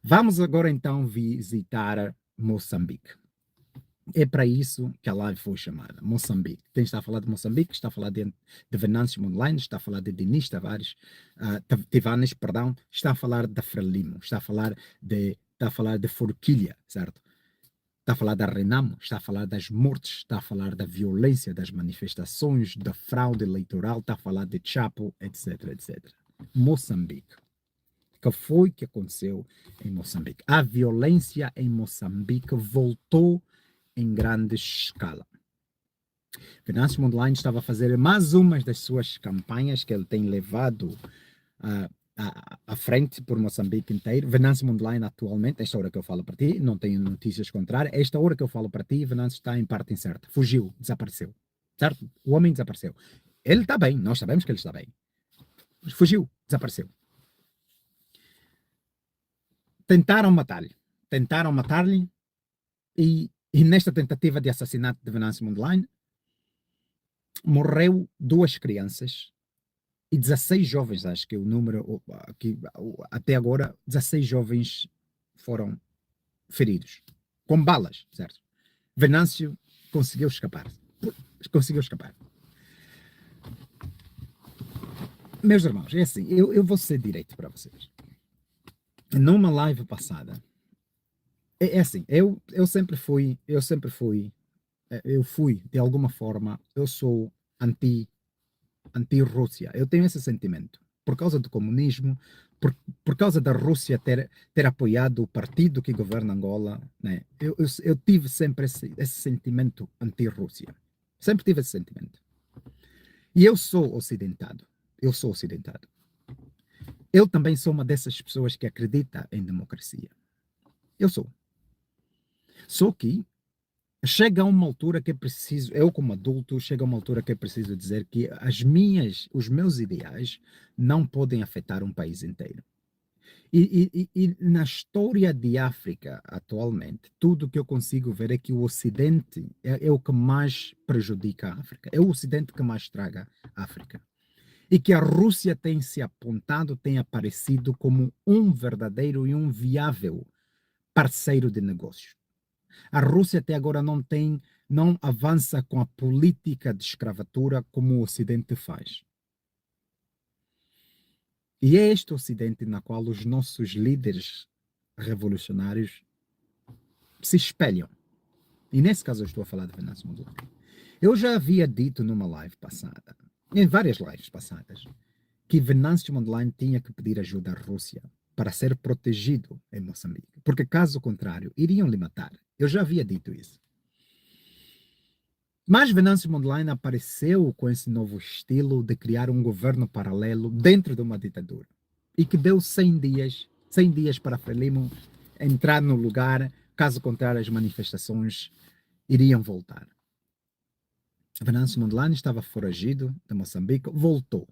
Vamos agora então visitar Moçambique. É para isso que a live foi chamada, Moçambique. Quem está a falar de Moçambique, está a falar de Venâncio Mondlane, está a falar de Dinis Tavares, Tivanes, perdão, está a falar da Frelimo, está a falar de Forquilha, certo? Está a falar da Renamo, está a falar das mortes, está a falar da violência, das manifestações, da fraude eleitoral, está a falar de Chapo, etc, etc. Moçambique. O que foi que aconteceu em Moçambique? A violência em Moçambique voltou em grande escala. Venâncio Mondlane estava a fazer mais uma das suas campanhas que ele tem levado à frente por Moçambique inteiro. Venâncio Mondlane atualmente, esta hora que eu falo para ti, não tenho notícias contrárias, esta hora que eu falo para ti, Venâncio está em parte incerta. Fugiu, desapareceu. Certo? O homem desapareceu. Ele está bem, nós sabemos que ele está bem. Fugiu, desapareceu. Tentaram matar-lhe e nesta tentativa de assassinato de Venâncio Mondlane, morreu 2 crianças e 16 jovens, acho que o número, aqui, até agora, 16 jovens foram feridos, com balas, certo? Venâncio conseguiu escapar. Conseguiu escapar. Meus irmãos, é assim, eu vou ser direito para vocês. Numa live passada, é assim, eu fui, de alguma forma, eu sou anti-Rússia. Eu tenho esse sentimento. Por causa do comunismo, por causa da Rússia ter apoiado o partido que governa Angola, né? Eu tive sempre esse sentimento anti-Rússia. Sempre tive esse sentimento. E eu sou ocidentado. Eu sou ocidentado. Eu também sou uma dessas pessoas que acredita em democracia. Eu sou. Só que chega a uma altura que é preciso, eu como adulto, chega a uma altura que é preciso dizer que os meus ideais não podem afetar um país inteiro. E na história de África, atualmente, tudo que eu consigo ver é que o Ocidente é o que mais prejudica a África. É o Ocidente que mais estraga a África. E que a Rússia tem se apontado, tem aparecido como um verdadeiro e um viável parceiro de negócios. A Rússia até agora não avança com a política de escravatura como o Ocidente faz. E é este Ocidente na qual os nossos líderes revolucionários se espelham. E nesse caso eu estou a falar de Venâncio Mondlane. Eu já havia dito numa live passada, em várias lives passadas, que Venâncio Mondlane tinha que pedir ajuda à Rússia para ser protegido em Moçambique, porque caso contrário, iriam lhe matar. Eu já havia dito isso. Mas Venâncio Mondlane apareceu com esse novo estilo de criar um governo paralelo dentro de uma ditadura. E que deu 100 dias para Frelimo entrar no lugar, caso contrário as manifestações iriam voltar. Venâncio Mondlane estava foragido de Moçambique, voltou.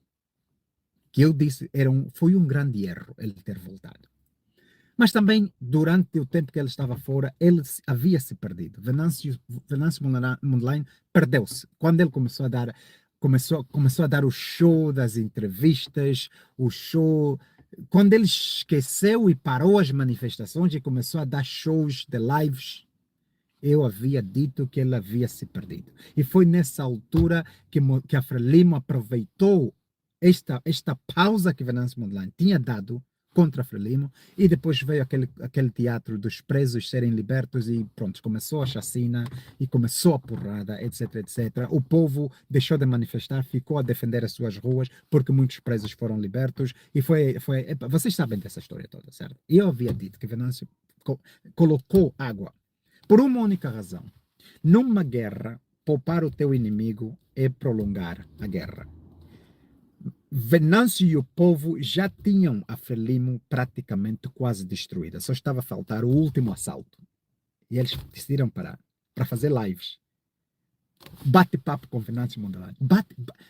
Que eu disse, foi um grande erro ele ter voltado. Mas também, durante o tempo que ele estava fora, ele havia se perdido. Venâncio Mondlane perdeu-se. Quando ele começou a dar o show das entrevistas, o show... Quando ele esqueceu e parou as manifestações e começou a dar shows de lives, eu havia dito que ele havia se perdido. E foi nessa altura que a Frelimo aproveitou esta pausa que Venâncio Mondlane tinha dado contra a Frelimo, e depois veio aquele teatro dos presos serem libertos e pronto, começou a chacina e começou a porrada, etc, etc. O povo deixou de manifestar, ficou a defender as suas ruas porque muitos presos foram libertos e vocês sabem dessa história toda, certo? E eu havia dito que Venâncio colocou água por uma única razão. Numa guerra, poupar o teu inimigo é prolongar a guerra. Venâncio e o povo já tinham a Frelimo praticamente quase destruída. Só estava a faltar o último assalto. E eles decidiram parar para fazer lives. Bate-papo com Venâncio Mondlane.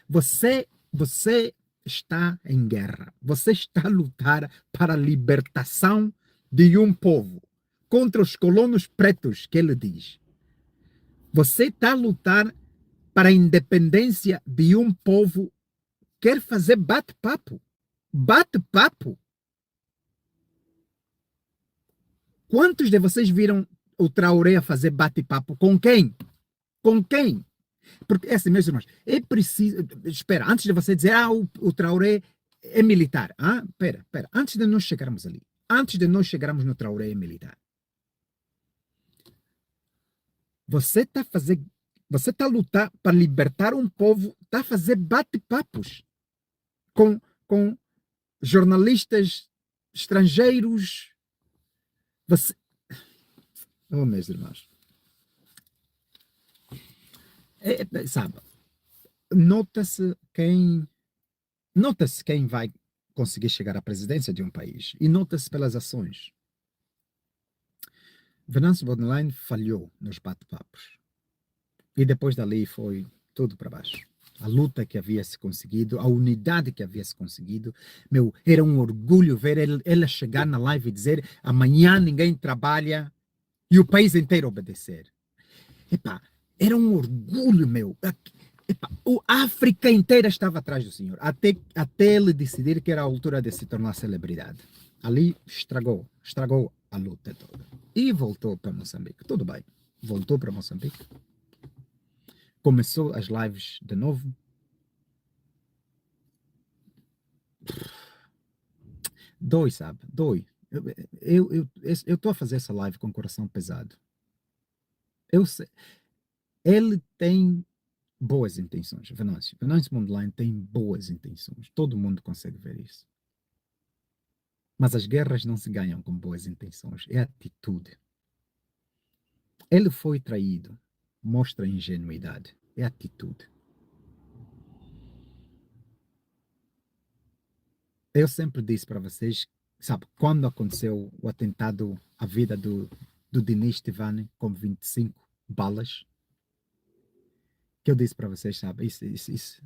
Você está em guerra. Você está a lutar para a libertação de um povo contra os colonos pretos, que ele diz. Você está a lutar para a independência de um povo. Quer fazer bate-papo. Bate-papo. Quantos de vocês viram o Traoré a fazer bate-papo? Com quem? Com quem? Porque, assim, meus irmãos, é preciso. Espera, antes de você dizer, o Traoré é militar. Espera, antes de nós chegarmos ali, antes de nós chegarmos no Traoré é militar, você está fazendo. Você está a lutar para libertar um povo, está a fazer bate-papos com jornalistas estrangeiros. Você. Oh, meus irmãos. Sabe, nota-se quem. Nota-se quem vai conseguir chegar à presidência de um país. E nota-se pelas ações. Venâncio Mondlane falhou nos bate-papos. E depois dali foi tudo para baixo. A luta que havia se conseguido, a unidade que havia se conseguido, era um orgulho ver ela chegar na live e dizer amanhã ninguém trabalha e o país inteiro obedecer. Epá, era um orgulho, Epá, a África inteira estava atrás do senhor, até ele decidir que era a altura de se tornar celebridade. Ali estragou a luta toda. E voltou para Moçambique. Tudo bem, voltou para Moçambique. Começou as lives de novo. Dói, sabe? Dói. Eu estou a fazer essa live com o coração pesado. Eu sei. Ele tem boas intenções, Venâncio. Venâncio Mondlane tem boas intenções. Todo mundo consegue ver isso. Mas as guerras não se ganham com boas intenções. É atitude. Ele foi traído. Mostra ingenuidade. É atitude. Eu sempre disse para vocês, sabe, quando aconteceu o atentado à vida do Diniz Tivani com 25 balas, que eu disse para vocês, sabe, isso.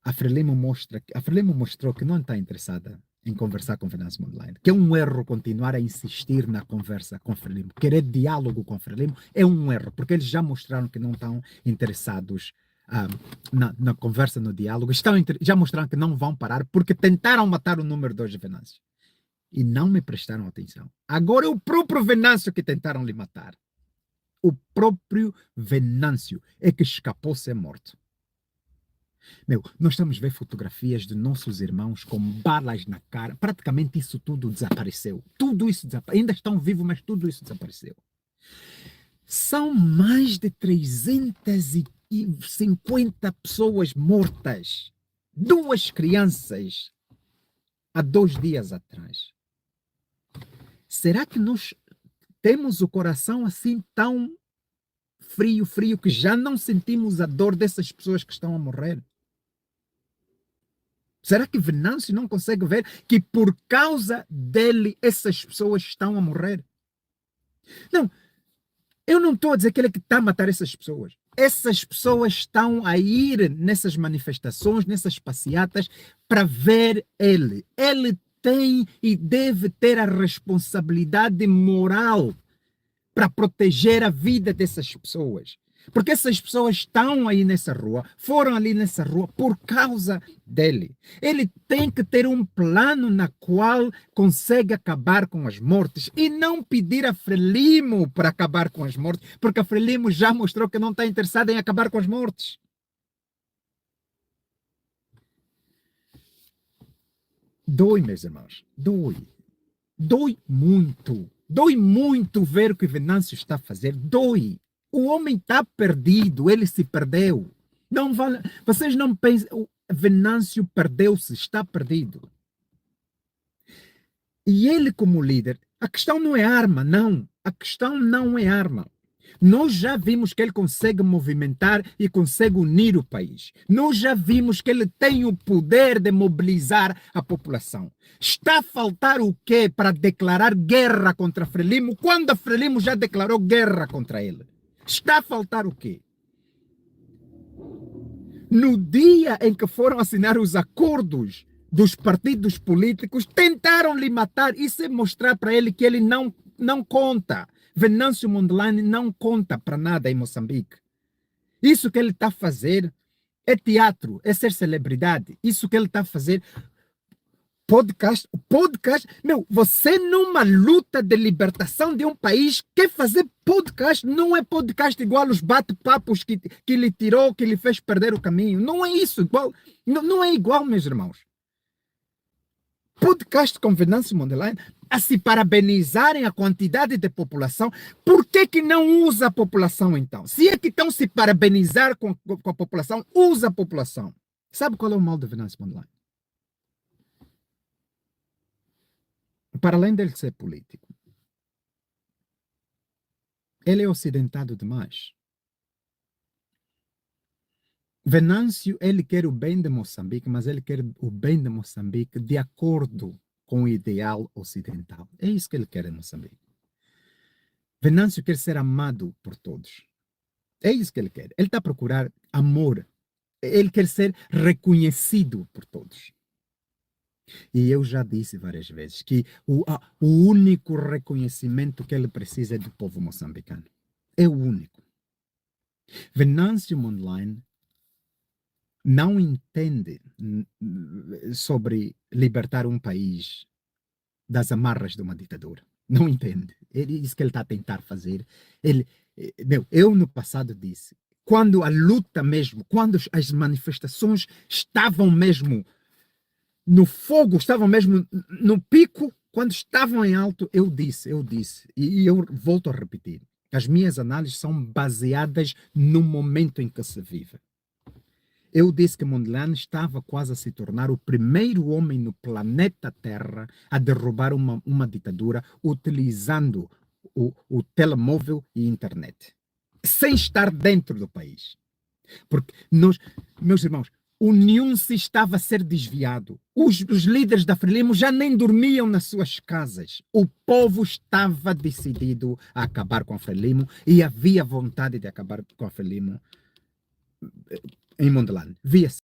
A Frelimo mostrou que não está interessada em conversar com Venâncio Mondlane, que é um erro continuar a insistir na conversa com Frelimo, querer diálogo com Frelimo é um erro, porque eles já mostraram que não estão interessados na conversa, no diálogo, já mostraram que não vão parar, porque tentaram matar o número 2 de Venâncio e não me prestaram atenção. Agora é o próprio Venâncio que tentaram lhe matar. O próprio Venâncio é que escapou ser morto. Nós estamos a ver fotografias de nossos irmãos com balas na cara. Praticamente isso tudo desapareceu. Tudo isso desapareceu. Ainda estão vivos, mas tudo isso desapareceu. São mais de 350 pessoas mortas. 2 crianças há 2 dias atrás. Será que nós temos o coração assim tão frio, que já não sentimos a dor dessas pessoas que estão a morrer? Será que Venâncio não consegue ver que por causa dele essas pessoas estão a morrer? Não, eu não estou a dizer que ele é que está a matar essas pessoas. Essas pessoas estão a ir nessas manifestações, nessas passeatas, para ver ele. Ele tem e deve ter a responsabilidade moral para proteger a vida dessas pessoas. Porque essas pessoas estão aí nessa rua, foram ali nessa rua por causa dele. Ele tem que ter um plano na qual consegue acabar com as mortes e não pedir a Frelimo para acabar com as mortes, porque a Frelimo já mostrou que não está interessada em acabar com as mortes. Dói, meus irmãos, dói. Dói muito. Dói muito ver o que Venâncio está a fazer. Dói. O homem está perdido, ele se perdeu. Não vale, vocês não pensam, Venâncio perdeu-se, está perdido. E ele como líder, a questão não é arma, não. A questão não é arma. Nós já vimos que ele consegue movimentar e consegue unir o país. Nós já vimos que ele tem o poder de mobilizar a população. Está a faltar o quê para declarar guerra contra a Frelimo, quando a Frelimo já declarou guerra contra ele? Está a faltar o quê? No dia em que foram assinar os acordos dos partidos políticos, tentaram lhe matar. Isso é mostrar para ele que ele não conta. Venâncio Mondlane não conta para nada em Moçambique. Isso que ele está a fazer é teatro, é ser celebridade. Isso que ele está a fazer. Podcast, meu, você numa luta de libertação de um país, quer fazer podcast, não é podcast igual os bate-papos que lhe tirou, que lhe fez perder o caminho. Não é isso igual, não é igual, meus irmãos. Podcast com Venâncio Mondlane a se parabenizarem a quantidade de população. Por que não usa a população, então? Se é que estão se parabenizar com a população, usa a população. Sabe qual é o mal de Venâncio Mondlane? Para além dele ser político, ele é ocidentado demais. Venâncio, ele quer o bem de Moçambique, mas ele quer o bem de Moçambique de acordo com o ideal ocidental. É isso que ele quer em Moçambique. Venâncio quer ser amado por todos. É isso que ele quer. Ele está a procurar amor. Ele quer ser reconhecido por todos. E eu já disse várias vezes que o único reconhecimento que ele precisa é do povo moçambicano. É o único. Venâncio Mondlane não entende sobre libertar um país das amarras de uma ditadura. Não entende. É isso que ele está a tentar fazer. Eu no passado disse, quando a luta mesmo, quando as manifestações estavam mesmo no fogo, estavam mesmo no pico, quando estavam em alto, eu disse, e eu volto a repetir, as minhas análises são baseadas no momento em que se vive. Eu disse que Mondlane estava quase a se tornar o primeiro homem no planeta Terra a derrubar uma ditadura utilizando o telemóvel e internet, sem estar dentro do país. Porque nós, meus irmãos, o NUNC estava a ser desviado. Os líderes da Frelimo já nem dormiam nas suas casas. O povo estava decidido a acabar com a Frelimo e havia vontade de acabar com a Frelimo em Mondlane. Via-se.